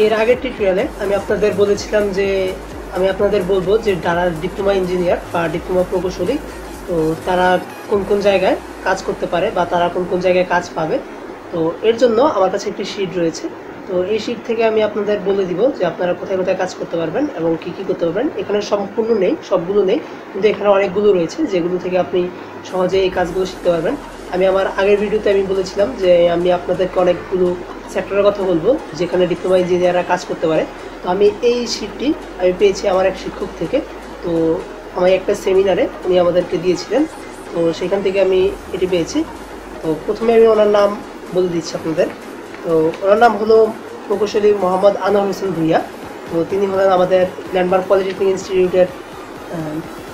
এর আগের টিউটোরিয়ালে আমি আপনাদের বলেছিলাম যে আমি আপনাদের বলবো যে যারা ডিপ্লোমা ইঞ্জিনিয়ার বা ডিপ্লোমা প্রকৌশলী, তো তারা কোন কোন জায়গায় কাজ করতে পারে বা তারা কোন কোন জায়গায় কাজ পাবে। তো এর জন্য আমার কাছে একটি শিট রয়েছে। তো এই শিট থেকে আমি আপনাদের বলে দিব যে আপনারা কোথায় কোথায় কাজ করতে পারবেন এবং কি কি করতে পারবেন। এখানে সম্পূর্ণ নেই, সবগুলো নেই, কিন্তু এখানে অনেকগুলো রয়েছে যেগুলো থেকে আপনি সহজে এই কাজগুলো শিখতে পারবেন। আমি আমার আগের ভিডিওতে আমি বলেছিলাম যে আমি আপনাদেরকে অনেকগুলো সেক্টরের কথা বলবো যেখানে ডিপ্লোমা ইঞ্জিনিয়াররা কাজ করতে পারে। তো আমি এই শিটটি আমি পেয়েছি আমার এক শিক্ষক থেকে। তো আমার একটা সেমিনারে উনি আমাদেরকে দিয়েছিলেন, তো সেখান থেকে আমি এটি পেয়েছি। তো প্রথমে আমি ওনার নাম বলে দিচ্ছি আপনাদের। তো ওনার নাম হলো প্রকৌশলী মোহাম্মদ আনোয়ার হোসেন ভুইয়া। তো তিনি হলেন আমাদের ল্যান্ডমার্ক পলিটেকনিক ইনস্টিটিউটের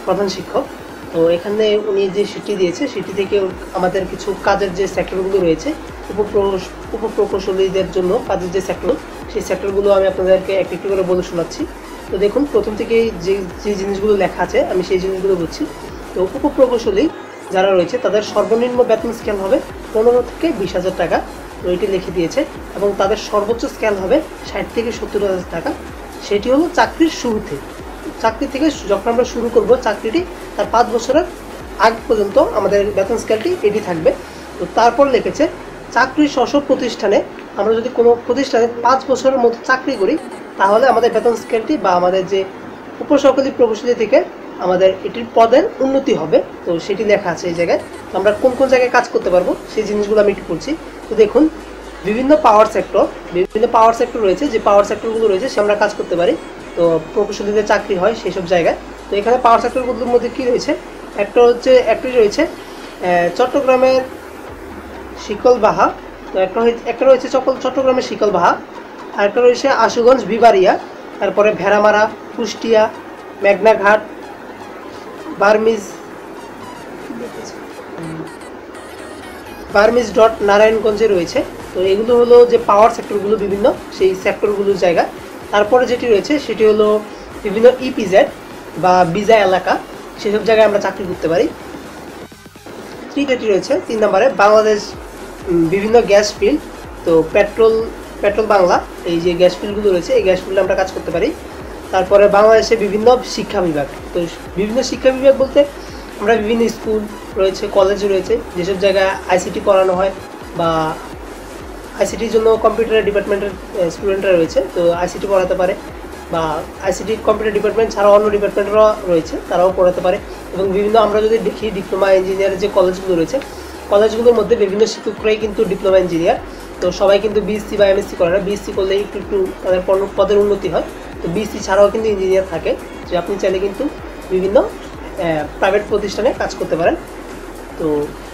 প্রধান শিক্ষক। তো এখানে উনি যে শিটটি দিয়েছে সেটি থেকে আমাদের কিছু কাজের যে সেক্টরগুলো রয়েছে উপপ্রকৌশলীদের জন্য কাজের যে সেক্টর, সেই সেক্টরগুলো আমি আপনাদেরকে একটু একটু করে বলে শোনাচ্ছি। তো দেখুন, প্রথম থেকেই যে যে জিনিসগুলো লেখা আছে আমি সেই জিনিসগুলো বুঝছি। তো উপপ্রকৌশলী যারা রয়েছে তাদের সর্বনিম্ন বেতন স্কেল হবে 15 থেকে 20,000 টাকা। তো এটি লিখে দিয়েছে, এবং তাদের সর্বোচ্চ স্কেল হবে 60 থেকে 70,000 টাকা। সেটি হলো চাকরির শুরুতে। চাকরি থেকে যখন আমরা শুরু করব চাকরিটি, তার 5 বছরের আগ পর্যন্ত আমাদের বেতন স্কেলটি এটি থাকবে। তো তারপর লিখেছে চাকরির স্ব প্রতিষ্ঠানে আমরা যদি কোনো প্রতিষ্ঠানে 5 বছরের মধ্যে চাকরি করি, তাহলে আমাদের বেতন স্কেলটি বা আমাদের যে উপসহকারী প্রকৌশলী থেকে আমাদের এটির পদের উন্নতি হবে। তো সেটি লেখা আছে এই জায়গায়। তো আমরা কোন কোন জায়গায় কাজ করতে পারবো সেই জিনিসগুলো আমি একটু পড়ছি। তো দেখুন, বিভিন্ন পাওয়ার সেক্টর রয়েছে, যে পাওয়ার সেক্টরগুলো রয়েছে সে আমরা কাজ করতে পারি। তো প্রকৌশলীদের চাকরি হয় সেই সব জায়গায়। তো এখানে পাওয়ার সেক্টরগুলোর মধ্যে কী রয়েছে, একটি রয়েছে চট্টগ্রামের শিকলবাহা। তো একটা রয়েছে চট্টগ্রামের শিকলবাহা, আর একটা রয়েছে আশুগঞ্জ বিবারিয়া, তারপরে ভেড়ামারা, কুষ্টিয়া, মেঘনাঘাট, বার্মিজ ডট নারায়ণগঞ্জে রয়েছে। তো এগুলো হলো যে পাওয়ার সেক্টরগুলো, বিভিন্ন সেই সেক্টরগুলোর জায়গা। তারপরে যেটি রয়েছে সেটি হলো বিভিন্ন ইপিজেড বা বিজা এলাকা, সেসব জায়গায় আমরা চাকরি করতে পারি। যেটি রয়েছে 3 নম্বরে বাংলাদেশ বিভিন্ন গ্যাস ফিল্ড। তো পেট্রোল বাংলা, এই যে গ্যাস ফিল্ডগুলো রয়েছে এই গ্যাস ফিল্ডে আমরা কাজ করতে পারি। তারপরে বাংলাদেশে বিভিন্ন শিক্ষা বিভাগ। তো বিভিন্ন শিক্ষা বিভাগ বলতে আমরা বিভিন্ন স্কুল রয়েছে, কলেজ রয়েছে, যেসব জায়গায় আইসিটি পড়ানো হয় বা আইসিটির জন্য কম্পিউটার ডিপার্টমেন্টের স্টুডেন্টরা রয়েছে, তো আইসিটি পড়াতে পারে, বা আইসিটি কম্পিউটার ডিপার্টমেন্ট ছাড়াও অন্য ডিপার্টমেন্টরা রয়েছে তারাও পড়াতে পারে। এবং বিভিন্ন আমরা যদি দেখি ডিপ্লোমা ইঞ্জিনিয়ারের যে কলেজগুলো রয়েছে, কলেজগুলোর মধ্যে বিভিন্ন শিক্ষকরাই কিন্তু ডিপ্লোমা ইঞ্জিনিয়ার। তো সবাই কিন্তু বিএসসি বা এমএসসি করে না, বিএসসি করলে একটু তাদের পদের উন্নতি হয়। তো বিএসসি ছাড়াও কিন্তু ইঞ্জিনিয়ার থাকে, যে আপনি চাইলে কিন্তু বিভিন্ন প্রাইভেট প্রতিষ্ঠানে কাজ করতে পারেন। তো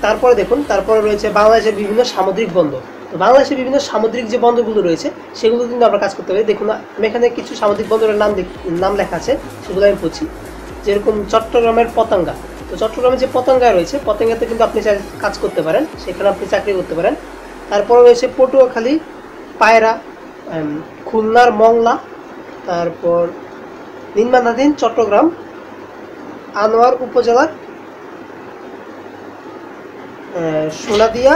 তারপরে দেখুন, তারপরে রয়েছে বাংলাদেশের বিভিন্ন সামুদ্রিক বন্দর। তো বাংলাদেশের বিভিন্ন সামুদ্রিক যে বন্দরগুলো রয়েছে সেগুলো কিন্তু আমরা কাজ করতে পারি। দেখুন, আমি এখানে কিছু সামুদ্রিক বন্দরের নাম লেখা আছে, সেগুলো আমি পড়ছি। যেরকম চট্টগ্রামের পতেঙ্গা। তো চট্টগ্রামের যে পতেঙ্গা রয়েছে, পতেঙ্গাতে কিন্তু আপনি কাজ করতে পারেন, সেখানে আপনি চাকরি করতে পারেন। তারপরে রয়েছে পটুয়াখালী, পায়রা, খুলনার মংলা, তারপর নির্মাণাধীন চট্টগ্রাম আনোয়ার উপজেলার সোনাদিয়া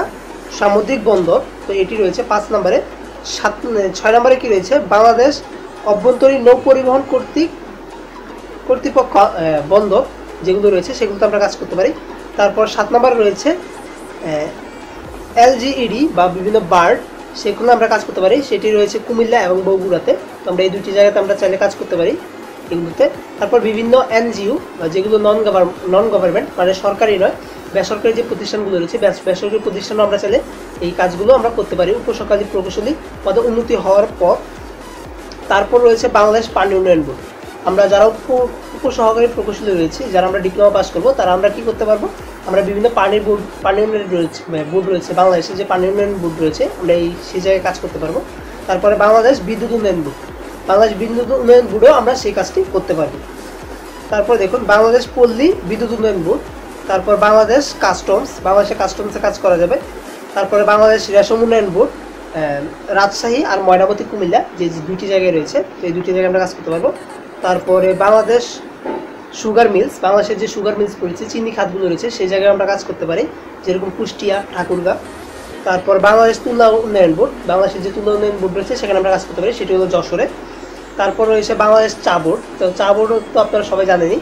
সামুদ্রিক বন্দর। তো এটি রয়েছে 5 নম্বরে। 6 নম্বরে কি রয়েছে, বাংলাদেশ অভ্যন্তরীণ নৌ পরিবহন কর্তৃপক্ষ বন্দর যেগুলো রয়েছে সেগুলোতে আমরা কাজ করতে পারি। তারপর 7 নম্বরে রয়েছে এলজিইডি বা বিভিন্ন বার্ড, সেগুলো আমরা কাজ করতে পারি। সেটি রয়েছে কুমিল্লা এবং বগুড়াতে। তো আমরা এই দুটি জায়গাতে আমরা চাইলে কাজ করতে পারি এগুলোতে। তারপর বিভিন্ন এনজিও বা যেগুলো নন গভর্নমেন্ট, মানে সরকারি নয়, বেসরকারি যে প্রতিষ্ঠানগুলো রয়েছে, বেসরকারি প্রতিষ্ঠানও আমরা চাইলে এই কাজগুলো আমরা করতে পারি উপসহকারী প্রকৌশলী পদে উন্নতি হওয়ার পর। তারপর রয়েছে বাংলাদেশ পানি উন্নয়ন বোর্ড। আমরা যারা উপসহকারী প্রকৌশলী রয়েছে, যারা আমরা ডিপ্লোমা পাস করবো, তারা আমরা কি করতে পারবো, আমরা বিভিন্ন পানি উন্নয়ন বোর্ড রয়েছে, বাংলাদেশে যে পানি উন্নয়ন বোর্ড রয়েছে, আমরা সেই জায়গায় কাজ করতে পারবো। তারপরে বাংলাদেশ বিদ্যুৎ উন্নয়ন বোর্ড, বাংলাদেশ বিদ্যুৎ উন্নয়ন বোর্ডেও আমরা সেই কাজটি করতে পারবো। তারপর দেখুন বাংলাদেশ পল্লী বিদ্যুৎ উন্নয়ন বোর্ড, তারপর বাংলাদেশ কাস্টমস, বাংলাদেশে কাস্টমসে কাজ করা যাবে। তারপরে বাংলাদেশ রেশম উন্নয়ন বোর্ড, রাজশাহী আর ময়নামতি কুমিল্লা, যে দুটি জায়গায় রয়েছে, এই দুটি জায়গায় আমরা কাজ করতে পারবো। তারপরে বাংলাদেশ সুগার মিলস, বাংলাদেশের যে সুগার মিলস রয়েছে, চিনি খাতগুলো রয়েছে, সেই জায়গায় আমরা কাজ করতে পারি, যেরকম কুষ্টিয়া, ঠাকুরগাঁ। তারপর বাংলাদেশ তুলা উন্নয়ন বোর্ড, বাংলাদেশের যে তুলা উন্নয়ন বোর্ড রয়েছে সেখানে আমরা কাজ করতে পারি, সেটি হলো যশোরে। তারপর রয়েছে বাংলাদেশ চা বোর্ড, তো চা বোর্ড তো আপনারা সবাই জানেনই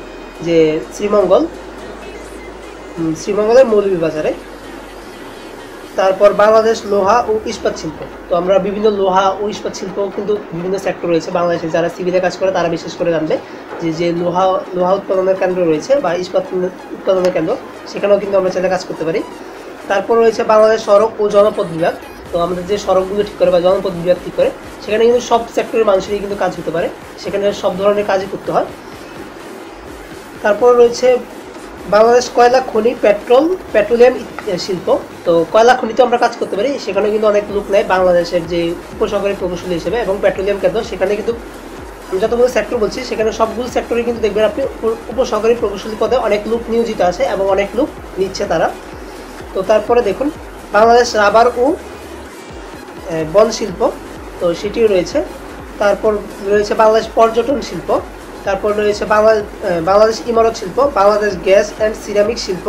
যে শ্রীমঙ্গলের মৌলভীবাজারে। তারপর বাংলাদেশ লোহা ও ইস্পাত শিল্প, তো আমরা বিভিন্ন লোহা ও ইস্পাত শিল্প কিন্তু বিভিন্ন সেক্টর রয়েছে বাংলাদেশে, যারা সিভিলে কাজ করে তারা বিশেষ করে জানবে যে লোহা উৎপাদনের কেন্দ্র রয়েছে বা ইস্পাত উৎপাদনের কেন্দ্র, সেখানেও কিন্তু আমরা চাইলে কাজ করতে পারি। তারপর রয়েছে বাংলাদেশ সড়ক ও জনপথ বিভাগ, তো আমাদের যে সড়কগুলো ঠিক করে বা জনপথ বিভাগ ঠিক করে, সেখানে কিন্তু সব সেক্টরের মানুষেরই কিন্তু কাজ হতে পারে, সেখানে সব ধরনের কাজই করতে হয়। তারপর রয়েছে বাংলাদেশ কয়লা খনি পেট্রোলিয়াম শিল্প, তো কয়লা খনিতে আমরা কাজ করতে পারি, সেখানে কিন্তু অনেক লোক নেয় বাংলাদেশের যে উপসাগরের প্রকৌশলী হিসেবে, এবং পেট্রোলিয়াম কেন্দ্র, সেখানে কিন্তু আমি যতগুলো সেক্টর বলছি সেখানে সবগুলো সেক্টরে কিন্তু দেখবেন আপনি উপসাগরী প্রকৌশলী পদে অনেক লোক নিয়োজিত আছে এবং অনেক লোক নিচ্ছে তারা। তো তারপরে দেখুন বাংলাদেশ রাবার ও বন শিল্প, তো সেটিও রয়েছে। তারপর রয়েছে বাংলাদেশ পর্যটন শিল্প, তারপর রয়েছে বাংলাদেশ ইমারত শিল্প, বাংলাদেশ গ্যাস অ্যান্ড সিরামিক শিল্প,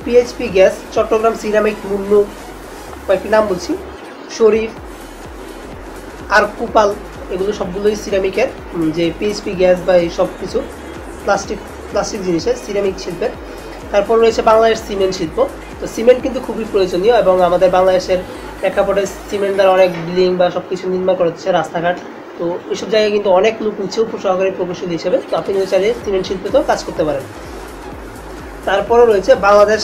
PHP gas, Chittagong ceramic, Munnu, কয়েকটি নাম বলছি, শরীফ আর কুপাল, এগুলো সবগুলোই সিরামিকের যে পিএইচপি গ্যাস বা এই সব কিছু প্লাস্টিক জিনিসের সিরামিক শিল্পের। তারপর রয়েছে বাংলাদেশ সিমেন্ট শিল্প, তো সিমেন্ট কিন্তু খুবই প্রয়োজনীয় এবং আমাদের বাংলাদেশের প্রেক্ষাপটে সিমেন্ট দ্বারা অনেক বিল্ডিং বা সব কিছু নির্মাণ করা হচ্ছে, রাস্তাঘাট, তো এইসব জায়গায় কিন্তু অনেক লোক নিচ্ছে উপসহকারী প্রকৌশলী হিসেবে, তো আপনি কিন্তু চাইলে সিমেন্ট শিল্পেতেও কাজ করতে পারেন। তারপরে রয়েছে বাংলাদেশ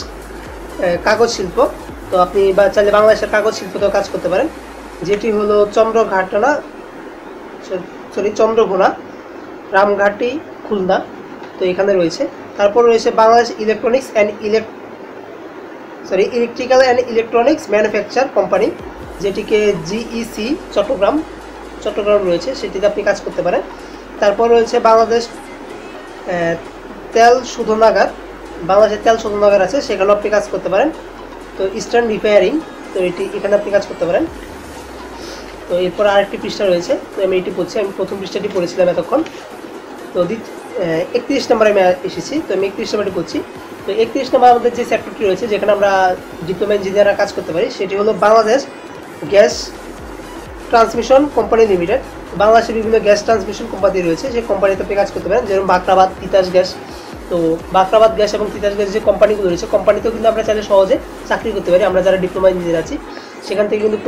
কাগজ শিল্প, তো আপনি চাইলে বাংলাদেশের কাগজ শিল্পতেও কাজ করতে পারেন, যেটি হলো চন্দ্রঘোনা, রামঘাটি, খুলনা, তো এখানে রয়েছে। তারপর রয়েছে Bangladesh electrical and electronics manufacture company, যেটিকে জিইসি চট্টগ্রাম রয়েছে, সেটিতে আপনি কাজ করতে পারেন। তারপর রয়েছে বাংলাদেশ তেল শোধনাগার, বাংলাদেশের তেল শোধনাগার আছে, সেখানেও আপনি কাজ করতে পারেন। তো ইস্টার্ন রিফায়ারিং, তো এখানে আপনি কাজ করতে পারেন। তো এরপর আরেকটি পৃষ্ঠা রয়েছে, তো আমি এটি পড়ছি, আমি প্রথম পৃষ্ঠাটি পড়েছিলাম এতক্ষণ। তো 31 নম্বরে আমি এসেছি, তো আমি 31 নম্বরটি পড়ছি। তো 31 নম্বর আমাদের যে সেক্টরটি রয়েছে যেখানে আমরা ডিপ্লোমা ইঞ্জিনিয়াররা কাজ করতে পারি, সেটি হলো Bangladesh gas transmission company limited. বাংলাদেশে বিভিন্ন গ্যাস ট্রান্সমিশন কোম্পানি রয়েছে, সেই কোম্পানিতে আপনি কাজ করতে পারেন, যেমন বাকরাবাদ, তিতাস গ্যাস। তো বাকরাবাদ গ্যাস এবং তিতাস গ্যাস যে কোম্পানিগুলো রয়েছে, কোম্পানিতেও কিন্তু আমরা চাইলে সহজে চাকরি করতে পারি। আমরা যারা ডিপ্লোমা ইঞ্জিনিয়ার আছি সেখান থেকে কিন্তু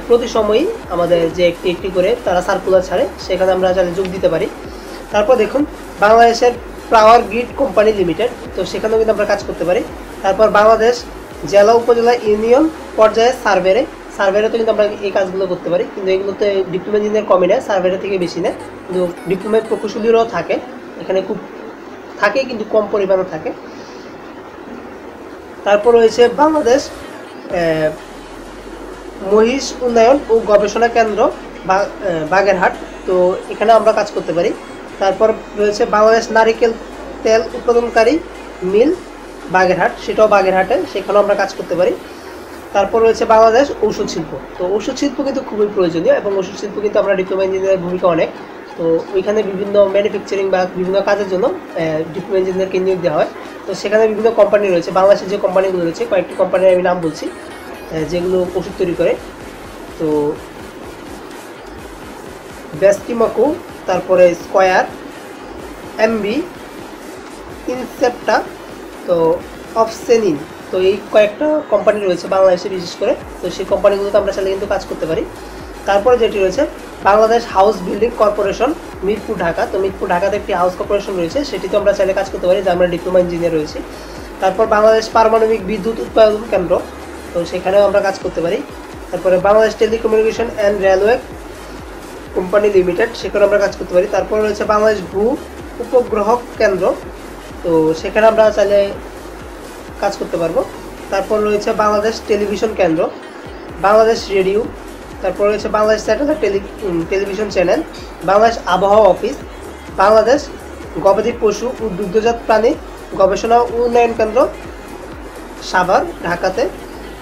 প্রতি সময়ই আমাদের যে একটি করে তারা সার্কুলার ছাড়ে, সেখানে আমরা চাইলে যোগ দিতে পারি। তারপর দেখুন বাংলাদেশের পাওয়ার গ্রিড কোম্পানি লিমিটেড, তো সেখানেও কিন্তু আমরা কাজ করতে পারি। তারপর বাংলাদেশ জেলা উপজেলা ইউনিয়ন পর্যায়ে সার্ভেরেও কিন্তু আমরা এই কাজগুলো করতে পারি, কিন্তু এগুলোতে ডিপ্লোমা ইঞ্জিনিয়ার কমই নেয়, সার্ভের থেকে বেশি নেয়, কিন্তু ডিপ্লোমা প্রকৌশলীরাও থাকে এখানে, খুব থাকে কিন্তু কম পরিমাণে থাকে। তারপর রয়েছে বাংলাদেশ মহিষ উন্নয়ন ও গবেষণা কেন্দ্র বাগেরহাট, তো এখানে আমরা কাজ করতে পারি। তারপর রয়েছে বাংলাদেশ নারিকেল তেল উৎপাদনকারী মিল বাগেরহাট, সেটাও বাগেরহাটে, সেখানেও আমরা কাজ করতে পারি। তারপর রয়েছে বাংলাদেশ ঔষধ শিল্প, তো ঔষধ শিল্প কিন্তু খুবই প্রয়োজনীয় এবং ঔষধ শিল্প কিন্তু আমরা ডিপ্লোমা ইঞ্জিনিয়ারের ভূমিকা অনেক, তো ওইখানে বিভিন্ন ম্যানুফ্যাকচারিং বা বিভিন্ন কাজের জন্য ডিপ্লোমা ইঞ্জিনিয়ারকে নিয়োগ দেওয়া হয়। তো সেখানে বিভিন্ন কোম্পানি রয়েছে, বাংলাদেশের যে কোম্পানিগুলো রয়েছে কয়েকটি কোম্পানির আমি নাম বলছি যেগুলো ওষুধ তৈরি করে। তো ব্যাস্টিমাকো, তারপরে স্কয়ার, এমবি, ইনসেপ্টা, তো অফসেনিন, তো এই কয়েকটা কোম্পানি রয়েছে বাংলাদেশে বিশেষ করে, তো সেই কোম্পানিগুলোতে আমরা চাইলে কিন্তু কাজ করতে পারি। তারপরে যেটি রয়েছে Bangladesh house building corporation Mirpur Dhaka, তো মিরপুর ঢাকাতে একটি হাউস কর্পোরেশন রয়েছে, সেটিতে আমরা চাইলে কাজ করতে পারি, যে আমরা ডিপ্লোমা ইঞ্জিনিয়ার রয়েছি। তারপর বাংলাদেশ পারমাণবিক বিদ্যুৎ উৎপাদন কেন্দ্র, তো সেখানেও আমরা কাজ করতে পারি। তারপরে Bangladesh telecommunication and railway company limited, সেখানে আমরা কাজ করতে পারি। তারপর রয়েছে বাংলাদেশ ভূ উপগ্রহ কেন্দ্র, তো সেখানে আমরা চাইলে কাজ করতে পারবো। তারপর রয়েছে বাংলাদেশ টেলিভিশন কেন্দ্র, বাংলাদেশ রেডিও, তারপর রয়েছে Bangladesh satellite television channel, Bangladesh আবহাওয়া অফিস, বাংলাদেশ গবাদি পশু ও দুগ্ধজাত প্রাণী গবেষণা ও উন্নয়ন কেন্দ্র সাভার ঢাকাতে।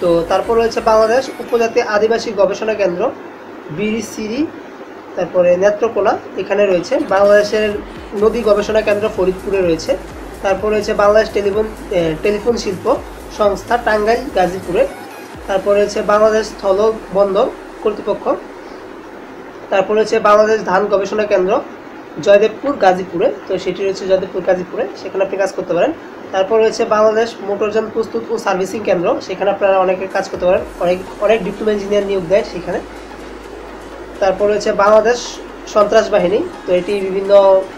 তো তারপর রয়েছে বাংলাদেশ উপজাতি আদিবাসী গবেষণা কেন্দ্র বিরিসিরি, তারপরে নেত্রকোনা এখানে রয়েছে। বাংলাদেশের নদী গবেষণা কেন্দ্র ফরিদপুরে রয়েছে। তারপর রয়েছে বাংলাদেশ টেলিফোন শিল্প সংস্থা টাঙ্গাইল গাজীপুরে, তারপরে হচ্ছে বাংলাদেশ স্থল বন্দর কর্তৃপক্ষ, তারপরে হচ্ছে বাংলাদেশ ধান গবেষণা কেন্দ্র জয়দেবপুর গাজীপুরে, তো সেটি রয়েছে জয়দেবপুর গাজীপুরে, সেখানে আপনি কাজ করতে পারেন। তারপর রয়েছে বাংলাদেশ মোটরযান প্রস্তুত ও সার্ভিসিং কেন্দ্র, সেখানে আপনারা অনেকে কাজ করতে পারেন, অনেক ডিপ্লোমা ইঞ্জিনিয়ার নিয়োগ দেয় সেখানে। তারপর রয়েছে বাংলাদেশ সন্ত্রাস বাহিনী, তো এটি বিভিন্ন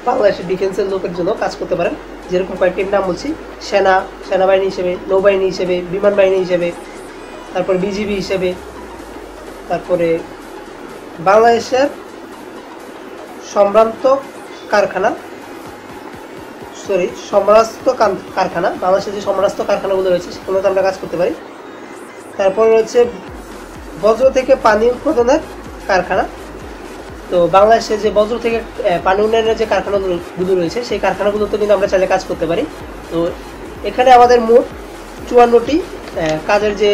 বাংলাদেশের ডিফেন্সের লোকের জন্য কাজ করতে পারেন, যেরকম কয়েকটির নাম বলছি: সেনাবাহিনী হিসেবে, নৌবাহিনী হিসেবে, বিমান বাহিনী হিসেবে, তারপর বিজিবি হিসেবে, তারপরে বাংলাদেশের সম্ভ্রান্ত কারখানা বাংলাদেশের যে সম্রাস্ত কারখানাগুলো রয়েছে সেগুলোতে আমরা কাজ করতে পারি। তারপর রয়েছে বজ্র থেকে পানি উৎপাদনের কারখানা, তো বাংলাদেশে যে বজ্র থেকে পানি উন্নয়নের যে কারখানাগুলো রয়েছে সেই কারখানাগুলোতে কিন্তু আমরা চাইলে কাজ করতে পারি। তো এখানে আমাদের মোট 54টি কাজের যে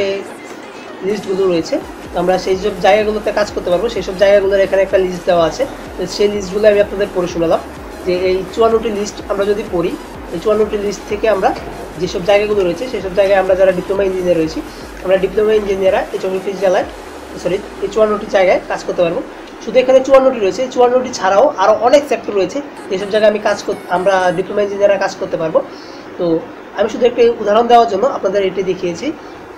লিস্টগুলো রয়েছে, তো আমরা সেই সব জায়গাগুলোতে কাজ করতে পারবো। সেই সব জায়গাগুলোর এখানে একটা লিস্ট দেওয়া আছে, তো সেই লিস্টগুলো আমি আপনাদের পড়ে শোনালাম যে এই 54টি লিস্ট আমরা যদি পড়ি, এই 54টি লিস্ট থেকে আমরা যেসব জায়গাগুলো রয়েছে সেসব জায়গায় আমরা যারা ডিপ্লোমা ইঞ্জিনিয়ার রয়েছি, আমরা ডিপ্লোমা ইঞ্জিনিয়াররা এই 54টি জেলায় এই 54টি জায়গায় কাজ করতে পারবো। শুধু এখানে 54টি রয়েছে, 54টি ছাড়াও আরও অনেক সেক্টর রয়েছে যেসব জায়গায় আমরা ডিপ্লোমা ইঞ্জিনিয়াররা কাজ করতে পারবো। তো আমি শুধু একটা উদাহরণ দেওয়ার জন্য আপনাদের এটি দেখিয়েছি।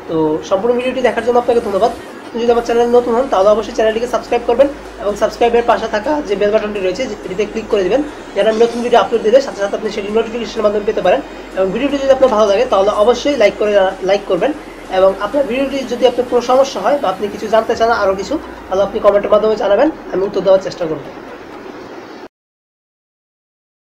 তো সম্পূর্ণ ভিডিওটি দেখার জন্য আপনাকে ধন্যবাদ। যদি আমার চ্যানেল নতুন হন তাহলে অবশ্যই চ্যানেলটিকে সাবস্ক্রাইব করবেন এবং সাবস্ক্রাইবের পাশে থাকা যে বেল বাটনটি রয়েছে এটিতে ক্লিক করে দেবেন, যেন আমি নতুন ভিডিও আপলোড দিলে সাথে সাথে আপনি সেটি নোটিফিকেশনের মাধ্যমে পেতে পারেন। এবং ভিডিওটি যদি আপনার ভালো লাগে তাহলে অবশ্যই লাইক করবেন, এবং আপনার ভিডিওটি যদি আপনার কোনো সমস্যা হয় বা আপনি কিছু জানতে চান আরও কিছু, তাহলে আপনি কমেন্টের মাধ্যমে জানাবেন, আমি উত্তর দেওয়ার চেষ্টা করব।